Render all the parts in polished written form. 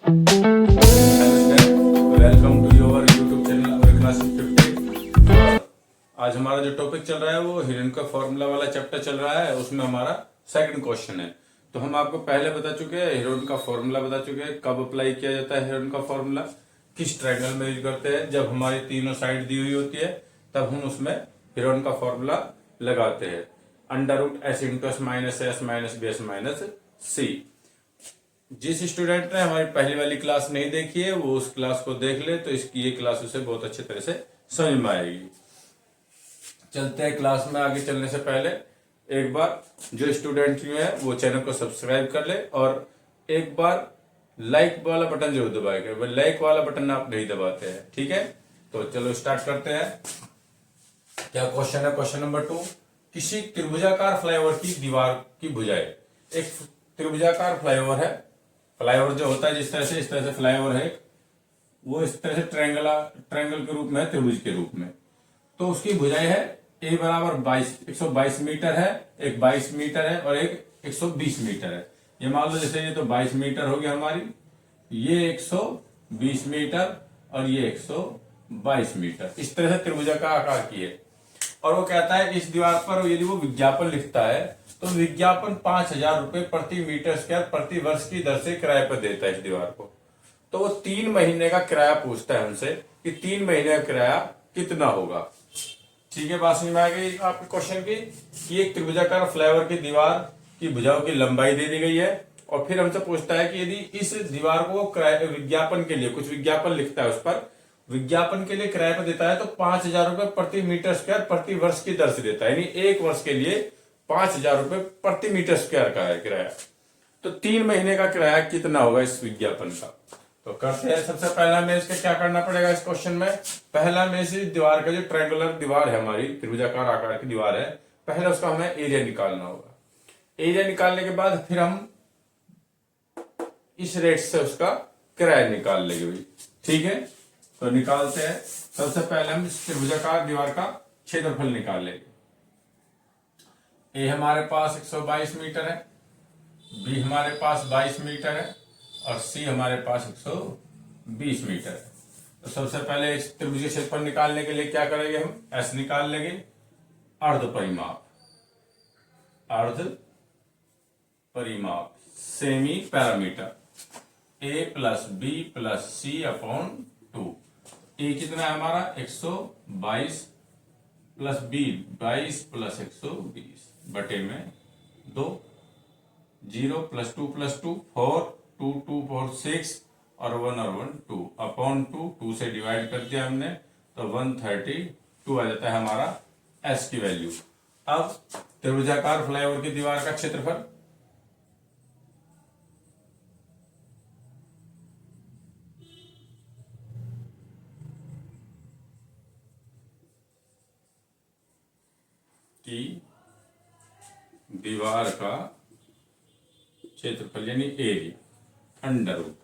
Welcome to your YouTube channel our class 50। आज हमारा जो टॉपिक चल रहा है वो हिरन का फॉर्मूला वाला चैप्टर चल रहा है। उसमें हमारा सेकंड क्वेश्चन है। तो हम आपको पहले बता चुके हैं, हिरन का फॉर्मूला बता चुके हैं, कब अप्लाई किया जाता है हिरन का फॉर्मूला, किस ट्रायंगल में यूज करते हैं। जब हमारी तीनों साइड दी हुई होती है तब हम उसमें हिरन का फॉर्मूला लगाते हैं। Under root S into S minus S minus B S minus C. जिस स्टूडेंट ने हमारी पहली वाली क्लास नहीं देखी है वो उस क्लास को देख ले, तो इसकी ये क्लास उसे बहुत अच्छे तरह से समझ में आएगी। चलते हैं क्लास में। आगे चलने से पहले एक बार जो स्टूडेंट है वो चैनल को सब्सक्राइब कर ले और एक बार लाइक वाला बटन जरूर दबाएगा। लाइक वाला बटन आप नहीं दबाते हैं, ठीक है। तो चलो स्टार्ट करते हैं। क्या क्वेश्चन है? Question number 2। किसी त्रिभुजाकार फ्लाईओवर की दीवार की भुजाएं। एक त्रिभुजाकार फ्लाईओवर है। फ्लाईओवर जो होता है इस तरह से फ्लाईओवर है, वो इस तरह से ट्रायंगल के रूप में है, त्रिभुज के रूप में। तो उसकी भुजाएं है ए बराबर 122 मीटर है, एक 22 मीटर है और एक 120 मीटर है। ये मान लो जैसे ये तो 22 मीटर होगी हमारी, ये 120 मीटर और ये 122 मीटर। इस तरह से त्रिभुजा का आकार की है। और वो कहता है इस दीवार पर यदि वो विज्ञापन लिखता है तो विज्ञापन 5,000 रुपए प्रति मीटर स्क्वायर प्रति वर्ष की दर से किराए पर देता है इस दीवार को। तो वो 3 महीने का किराया पूछता है हमसे कि 3 महीने का किराया कितना होगा। ठीक है, बात समझ में आ गई आपके क्वेश्चन की कि एक त्रिभुजाकार फ्लाईओवर की दीवार की भुजाओं की लंबाई दे दी गई है और फिर हमसे पूछता है कि यदि इस दीवार को विज्ञापन के लिए कुछ विज्ञापन लिखता है, उस पर विज्ञापन के लिए किराए पर देता है तो 5,000 रुपए प्रति मीटर स्क्वायर प्रति वर्ष की दर से देता है। यानी एक वर्ष के लिए 5,000 रुपए प्रति मीटर स्क्वायर का है किराया। तो 3 महीने का किराया कितना होगा इस विज्ञापन का? तो करते हैं। सबसे पहला हमें इसका क्या करना पड़ेगा इस क्वेश्चन में? पहला में से दीवार का जो ट्रायंगुलर दीवार है, हमारी त्रिभुजाकार आकार की दीवार है, पहले उसका हमें एरिया निकालना होगा। एरिया निकालने के बाद फिर हम इस रेट से उसका किराया निकाल लेंगे भाई। ठीक है, तो निकालते हैं। सबसे पहले हम इस त्रिभुजाकार दीवार का क्षेत्रफल निकाल लेंगे। ए हमारे पास 122 मीटर है, बी हमारे पास 22 मीटर है और सी हमारे पास 120 मीटर है। तो सबसे पहले इस त्रिभुज के क्षेत्रफल निकालने के लिए क्या करेंगे? हम एस निकाल लेंगे, अर्ध परिमाप, अर्ध परिमाप, सेमी पैरामीटर, ए plus B plus C upon 2। ए कितना है हमारा? 122 प्लस बी 22 प्लस 120 बटे में 2, 0 प्लस 2 प्लस 2 4, 2 2 4 6 और 1 और 1 2 अपॉन 2 से डिवाइड कर दिया हमने तो 132 आ जाता है हमारा एस की वैल्यू। अब त्रिभुजाकार फ्लाईओवर की दीवार का क्षेत्रफल की दीवार का क्षेत्रफल यानी एरिया अंडर रूट,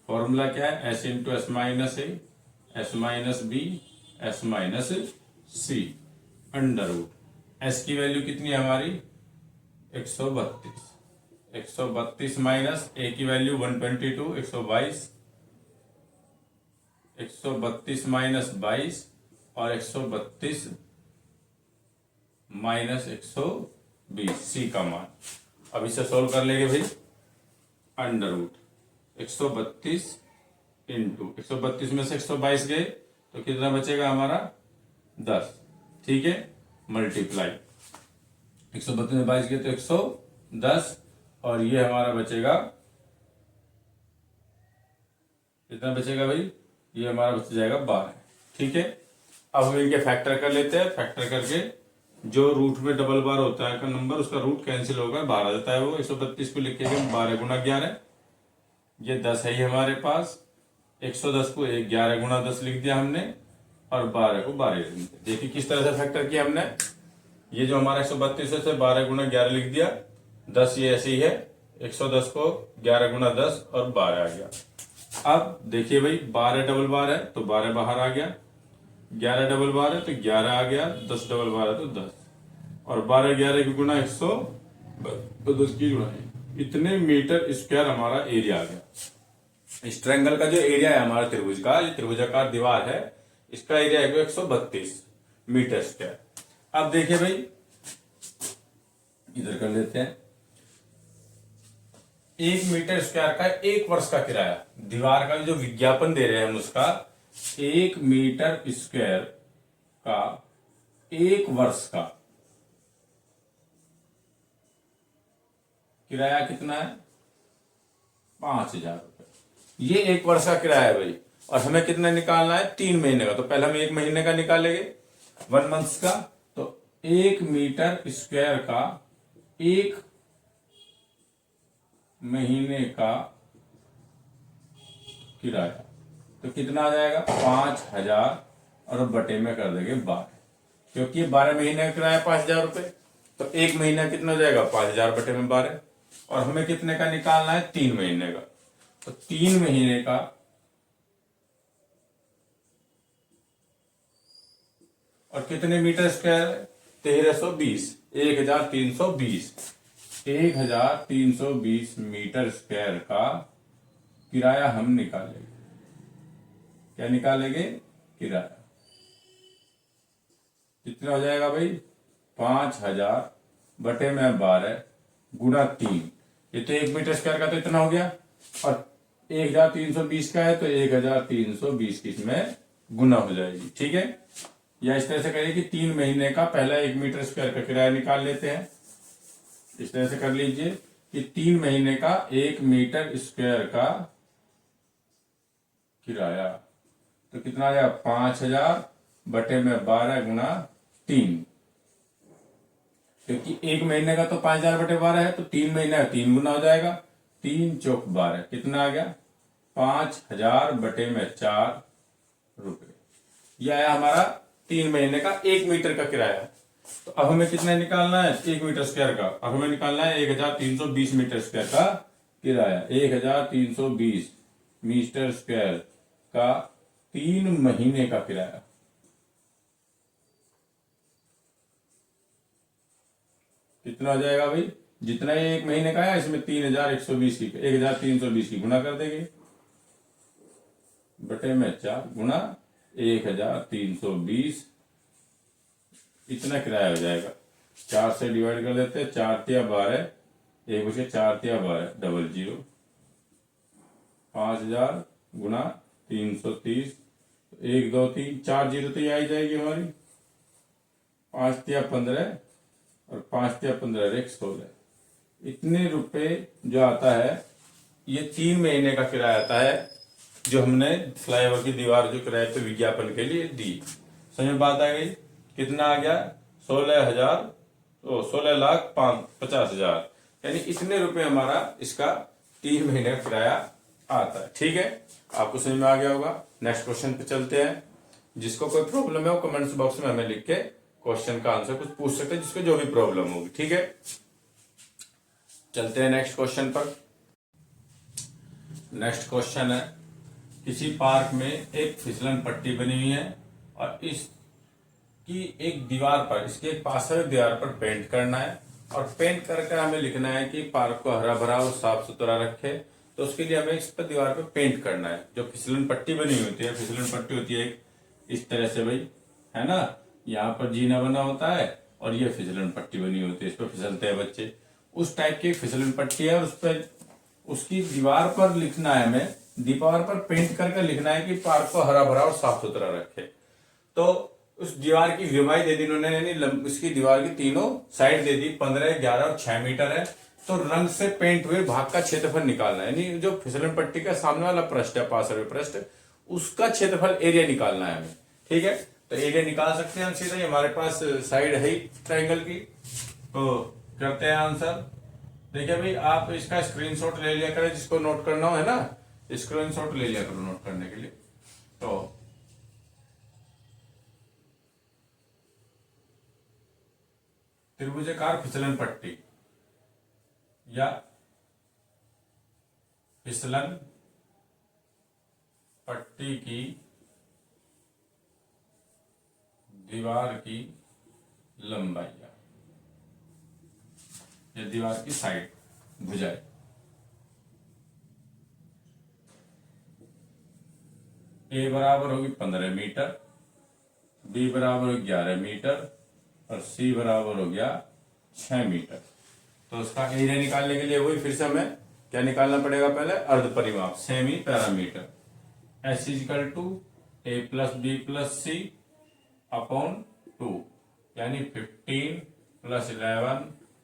फॉर्मूला क्या है? S into S minus A S minus B S minus C under root. S की वैल्यू कितनी है हमारी? 132। 132 माइनस ए की वैल्यू 122, 122, 132 माइनस 22 और 132 माइनस 120 सी का मान। अब इसे सोल्व कर लेंगे भाई। अंडर रूट 132 इंटू 132 में से 122 गए तो कितना बचेगा हमारा? 10। ठीक है, मल्टीप्लाई 132 में 22 गए तो 110 और ये हमारा बचेगा, कितना बचेगा भाई? ये हमारा बच जाएगा 12। ठीक है, अब हम इनके फैक्टर कर लेते हैं। फैक्टर करके जो रूट में डबल बार होता है का नंबर, उसका रूट कैंसिल होगा, 12 देता है वो। 132 को लिखेंगे 12 गुना 11, ये 10 है ही हमारे पास। 110 को 11 गुना 10 लिख दिया हमने और 12 को 12 लिख दिया। देखिए किस तरह से फैक्टर किया हमने। ये जो हमारा 132 है 12 गुना 11 लिख दिया, 10 ये ऐसे ही है, 110 को 11 गुना 10 और 12 आ गया। अब देखिए भाई 12 डबल बार है तो 12 बाहर आ गया, 11 डबल बार है तो 11 आ गया, 10 डबल बार है तो 10 और 12 11 की गुना 100 तो 10 की गुना। इतने मीटर स्क्वायर हमारा एरिया आ गया। इस ट्रायंगल का जो एरिया है हमारा त्रिभुज का, ये त्रिभुजाकार दीवार है, इसका एरिया है 132 मीटर स्क्वायर। अब देखिए भाई, इधर कर लेते हैं, 1 मीटर स्क्वायर का 1 वर्ष का किराया, दीवार का जो विज्ञापन दे रहे हैं हम उसका 1 मीटर स्क्वायर का 1 वर्ष का किराया कितना है? 5,000 रुपए। ये 1 वर्ष का किराया है भाई, और हमें कितना निकालना है? 3 महीने का। तो पहले हम 1 महीने का निकालेंगे, 1 मंथ का। तो 1 मीटर स्क्वायर का 1 महीने का किराया तो कितना आ जाएगा? 5,000, और बटे में कर देंगे 12, क्योंकि 12 महीने का किराया 5,000 रुपए। तो 1 महीना कितना हो जाएगा? 5,000 बटे में 12। और हमें कितने का निकालना है? 3 महीने का। तो 3 महीने का और कितने मीटर स्क्वायर? 1320, 1320, 1320 मीटर स्क्वायर का किराया हम निकालेंगे। क्या निकालेंगे? किराया। कितना हो जाएगा भाई? 5,000 बटे में 12 गुणा 3। ये तो 1 मीटर स्क्वायर का तो इतना हो गया, और 1320 का है तो 1320 की इसमें गुना हो जाएगी। ठीक है, या इस तरह से करिए कि 3 महीने का पहला 1 मीटर स्क्वायर का किराया निकाल लेते हैं। इस तरह से कर लीजिए कि 3 महीने का 1 मीटर स्क्वायर का किराया तो कितना आ जाएगा? 5,000 बटे में 12 गुना 3, क्योंकि 1 महीने का तो 5,000 बटे 12 है, तो 3 महीने का 3 गुना हो जाएगा। 3 चौक 12, कितना आ गया? 5,000 बटे में 4 रुपए। यह आया हमारा 3 महीने का 1 मीटर का किराया। तो अब हमें कितना निकालना है? 1 मीटर स्क्वायर का। अब हमें निकालना है 1,320 मीटर स्क्वायर का किराया। 1,320 मीटर स्क्वायर का 3 महीने का किराया कितना हो जाएगा भाई? जितना ये 1 महीने का है, इसमें 3,120 की 1,320 की गुना कर देंगे, बटे में 4 गुना 1,320, इतना किराया हो जाएगा। 4 से डिवाइड कर देते हैं, 4 तिया 12, 1 बचे 4 तिया 12, 00, 5,000 गुना 330, 1 2 3 4 जीरो तो ये आ ही जाएगी हमारी। 5 तिया 15 और 5 तिया 15 एक 16, इतने रुपए जो आता है, ये 3 महीने का किराया आता है, जो हमने फ्लाईओवर की दीवार जो किराए पे विज्ञापन के लिए दी। समझ में बात आ गई? कितना आ गया? 16,50,000, यानी इतने रुपए हमारा इसका 3 महीने का किराया आता है। ठीक है, आपको समझ में आ गया होगा। नेक्स्ट क्वेश्चन पे चलते हैं। जिसको कोई प्रॉब्लम है वो कमेंट्स बॉक्स में हमें लिख के क्वेश्चन का आंसर कुछ पूछ सकते हैं, जिसको जो भी प्रॉब्लम होगी। ठीक है, चलते हैं नेक्स्ट क्वेश्चन पर। नेक्स्ट क्वेश्चन है, किसी पार्क में एक फिसलन पट्टी बनी हुई है और इसकी एक दीवार पर, इसके एक पार्श्व दीवार पर पेंट करना है, और पेंट करके हमें लिखना है कि पार्क को हरा भरा और साफ सुथरा रखे। तो उसके लिए हमें इस पर दीवार पर पेंट करना है। जो फिसलन पट्टी बनी होती है, फिसलन पट्टी होती है इस तरह से भाई, है ना, यहाँ पर जीना बना होता है और ये फिसलन पट्टी बनी होती है, इस पर फिसलते हैं बच्चे। उस टाइप की फिसलन पट्टी है, और उस पर उसकी दीवार पर लिखना है, हमें दीवार पर पेंट करके लिखना है कि पार्क को हरा भरा और साफ सुथरा रखे। तो उस दीवार की लंबाई दे दी उन्होंने, यानी उसकी दीवार की तीनों साइड दे दी, 15, 11 और 6 मीटर है। तो रंग से पेंट हुए भाग का क्षेत्रफल निकालना है, यानी जो फिसलन पट्टी का सामने वाला पृष्ठ है, पार्श्व पृष्ठ, उसका क्षेत्रफल एरिया निकालना है हमें। ठीक है, तो एरिया निकाल सकते हैं हम सीधा ही, हमारे पास साइड है ट्रायंगल की। तो करते हैं आंसर। देखिए भाई, आप इसका स्क्रीनशॉट ले लिया करें, जिसको नोट करना हो, है ना, स्क्रीनशॉट ले लिया करो नोट करने के लिए। तो त्रिभुजाकार फिसलन पट्टी या फिसलन पट्टी की दीवार की लंबाई या दीवार की साइड, भुजाएं। ए बराबर होगी 15 मीटर, बी बराबर हो 11 मीटर और सी बराबर हो गया 6 मीटर। तो उसका एरिया निकालने के लिए वही फिर से हमें क्या निकालना पड़ेगा, पहले अर्ध परिमाप semi parameter. S equal to A plus B plus C upon 2, यानी 15 प्लस 11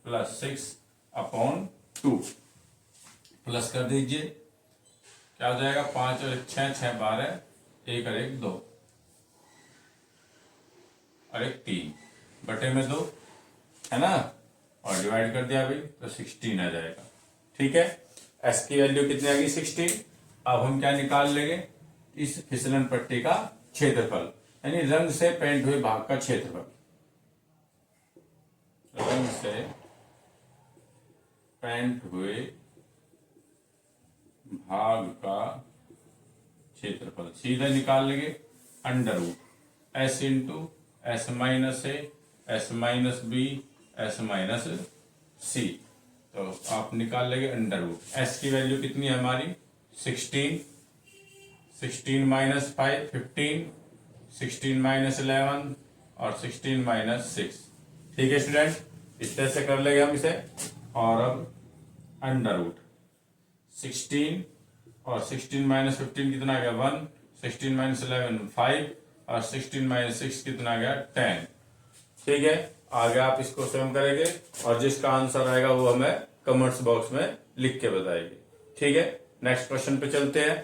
प्लस 6 अपॉन 2। प्लस कर दीजिए, क्या हो जाएगा, 5 और 6 6 12, 1 और 1 2 और 1 3 बटे में 2 है ना, और डिवाइड कर दिया भाई तो 16 आ जाएगा। ठीक है, एस की वैल्यू कितनी आ गई 16। अब हम क्या निकाल लेंगे, इस फिसलन पट्टी का क्षेत्रफल, यानी रंग से पेंट हुए भाग का क्षेत्रफल। रंग से पेंट हुए भाग का क्षेत्रफल सीधे निकाल लेंगे, under root S into S minus A S minus B S minus C. तो आप निकाल लेंगे अंडर रूट। एस की वैल्यू कितनी है हमारी 16, 16 माइनस 5 15, 16 माइनस 11 और 16 माइनस 6। ठीक है स्टूडेंट, इस तरह से कर लेंगे हम इसे। और अब अंडर रूट 16 और 16 माइनस 15 कितना आ गया 1, 16 माइनस 11 5 और 16 माइनस 6 कितना आ गया 10। ठीक है, आगे आप इसको स्वयं करेंगे और जिसका आंसर आएगा वो हमें कमेंट्स बॉक्स में लिख के बताएंगे। ठीक है, नेक्स्ट क्वेश्चन पे चलते हैं।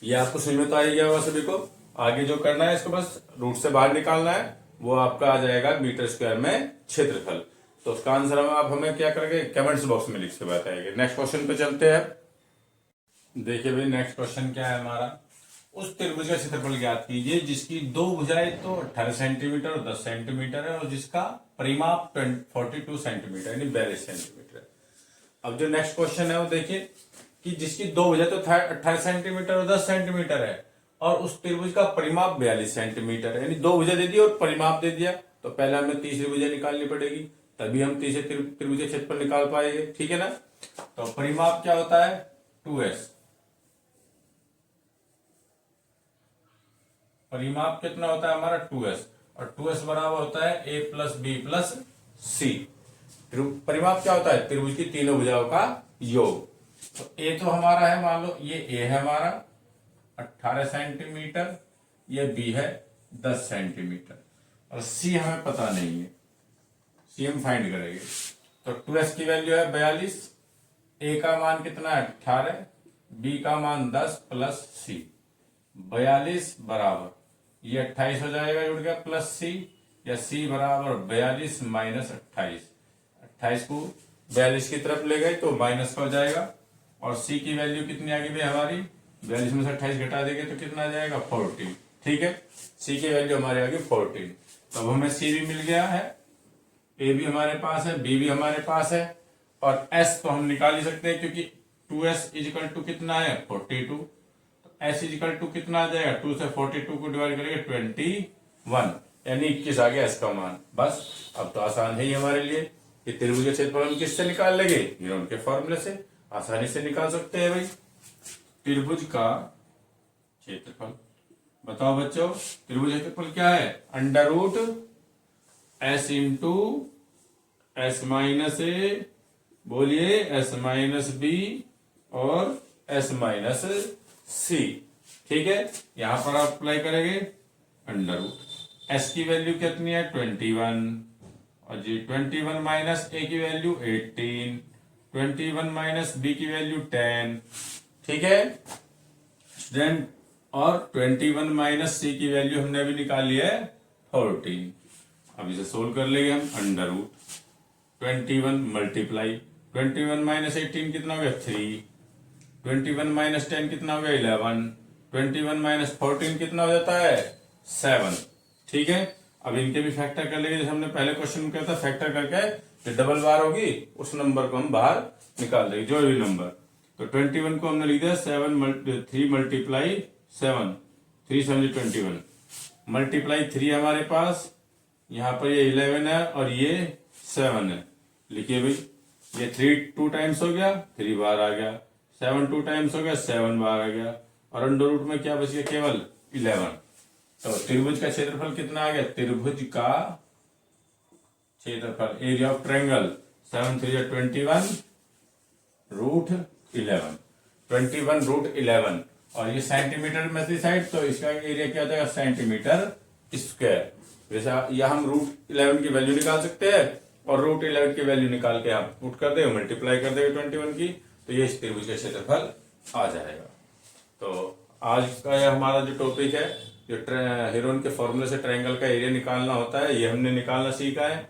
ये आपको समझ में तो आ ही गया होगा सभी को। आगे जो करना है इसको बस रूट से बाहर निकालना है, वो आपका आ जाएगा मीटर स्क्वायर में क्षेत्रफल। तो उसका आंसर आप हमें क्या करेंगे, कमेंट्स बॉक्स में लिख के बताएंगे। नेक्स्ट क्वेश्चन पे चलते हैं। देखिए भाई, नेक्स्ट क्वेश्चन क्या है हमारा, उस त्रिभुज का क्षेत्रफल ज्ञात कीजिए जिसकी दो भुजाएं तो 18 सेंटीमीटर और 10 सेंटीमीटर है और जिसका परिमाप 42 सेंटीमीटर यानी 42 सेंटीमीटर है। अब जो नेक्स्ट क्वेश्चन है वो देखिए कि जिसकी दो भुजाएं तो 18 सेंटीमीटर और 10 सेंटीमीटर है और उस त्रिभुज का परिमाप 42 सेंटीमीटर है, यानी दो भुजा दे दी और परिमाप दे दिया। तो पहले हमें तीसरी भुजा निकालनी पड़ेगी, तभी हम तीसरे त्रिभुज का क्षेत्रफल निकाल पाएंगे। ठीक है ना, तो परिमाप क्या होता है 2s। परिमाप कितना होता है हमारा 2s, और 2s बराबर होता है a प्लस बी प्लस सी। परिमाप क्या होता है, त्रिभुज की तीनों भुजाओं का योग। तो a तो हमारा है, मान लो ये a है हमारा 18 सेंटीमीटर, ये b है 10 सेंटीमीटर और c हमें पता नहीं है, c हम फाइंड करेंगे। तो 2s की वैल्यू है 42, a का मान कितना है 18, b का मान 10 प्लस c 42 बराबर ये 28 हो जाएगा, जुड़ गया प्लस सी, या सी बराबर 42 माइनस 28। 28 को 42 की तरफ ले गए तो माइनस का हो जाएगा। और सी की वैल्यू कितनी आ गई भाई हमारी, 42 में से 28 घटा देंगे तो कितना आ जाएगा 14। ठीक है, सी की वैल्यू हमारी आ गई 14। तो अब हमें सी भी मिल गया है, ए भी हमारे पास है, बी भी हमारे पास है, और एस तो हम निकाल ही सकते हैं क्योंकि 2s इजिकल टू कितना है 42। एस इजिकल टू कितना आ जाएगा, 2 से 42 को डिवाइड करेंगे 21, यानी 21 आ गया एस का मान। बस अब तो आसान है ही हमारे लिए कि त्रिभुज का क्षेत्रफल हम किससे निकाल लेंगे, न्यूटन के फॉर्मूले से आसानी से निकाल सकते हैं भाई। त्रिभुज का क्षेत्रफल बताओ बच्चों, त्रिभुज का क्षेत्रफल क्या है, under root S into S minus A, बोलिए एस माइनस बी और एस माइनस सी। ठीक है, यहां पर आप अप्लाई करेंगे अंडर रूट। एस की वैल्यू कितनी है 21 और जी 21 माइनस ए की वैल्यू 18, 21 माइनस बी की वैल्यू 10। ठीक है स्टूडेंट, और 21 माइनस सी की वैल्यू हमने अभी निकाली है 14। अब इसे सोल्व कर लेंगे हम, अंडर रूट 21 मल्टीप्लाई 21 माइनस 18 कितना हो गया 3, 21 माइनस 10 कितना हो गया 11, 21 माइनस 14 कितना हो जाता है 7। ठीक है, अब इनके भी फैक्टर कर लेंगे, जैसे हमने पहले क्वेश्चन में किया था, फैक्टर करके जो डबल बार होगी उस नंबर को हम बाहर निकाल देंगे, जो भी नंबर। तो 21 को हमने लिख दिया 3 मल्टीप्लाई 7, 3 7 21 मल्टीप्लाई 3 हमारे पास, यहाँ पर ये 11 है और ये 7 है। लिखिए भाई, ये 3 2 टाइम्स हो गया 3 बार आ गया, 7 2 टाइम्स हो गया 7 बार आ गया, और अंडर रूट में क्या बच गया, केवल 11। तो त्रिभुज का क्षेत्रफल कितना आ गया, त्रिभुज का क्षेत्रफल, area of triangle 7 3 21 root 11, 21 root 11। और ये सेंटीमीटर में थी साइड, तो इसका एरिया क्या हो जाएगा, सेंटीमीटर स्क्वायर। जैसे यह हम रूट 11 की वैल्यू निकाल सकते हैं, और रूट 11 की वैल्यू निकाल के आप पुट कर देंगे, मल्टीप्लाई कर देंगे 21 की, तो ये त्रिभुज का क्षेत्रफल आ जाएगा। तो आज का यह हमारा जो टॉपिक है, जो हेरोन के फॉर्मूले से ट्रायंगल का एरिया निकालना होता है, ये हमने निकालना सीखा है।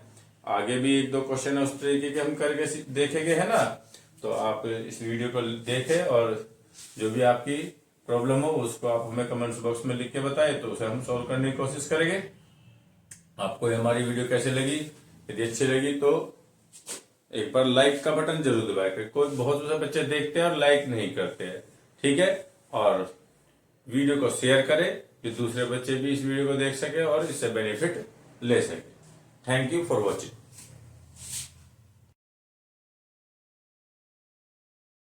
आगे भी 1-2 क्वेश्चन है उस तरीके के हम करके देखेंगे, है ना। तो आप इस वीडियो को देखें, और जो भी आपकी प्रॉब्लम हो उसको आप हमें कमेंट्स बॉक्स में लिख के बताएं, तो उसे हम सॉल्व करने की कोशिश करेंगे। आपको हमारी वीडियो कैसे लगी, यदि अच्छी लगी तो एक बार लाइक का बटन जरूर दबाएं। कोई बहुत सारे बच्चे देखते हैं और लाइक नहीं करते हैं, ठीक है। और वीडियो को शेयर करें कि दूसरे बच्चे भी इस वीडियो को देख सके और इससे बेनिफिट ले सके। Thank you for watching.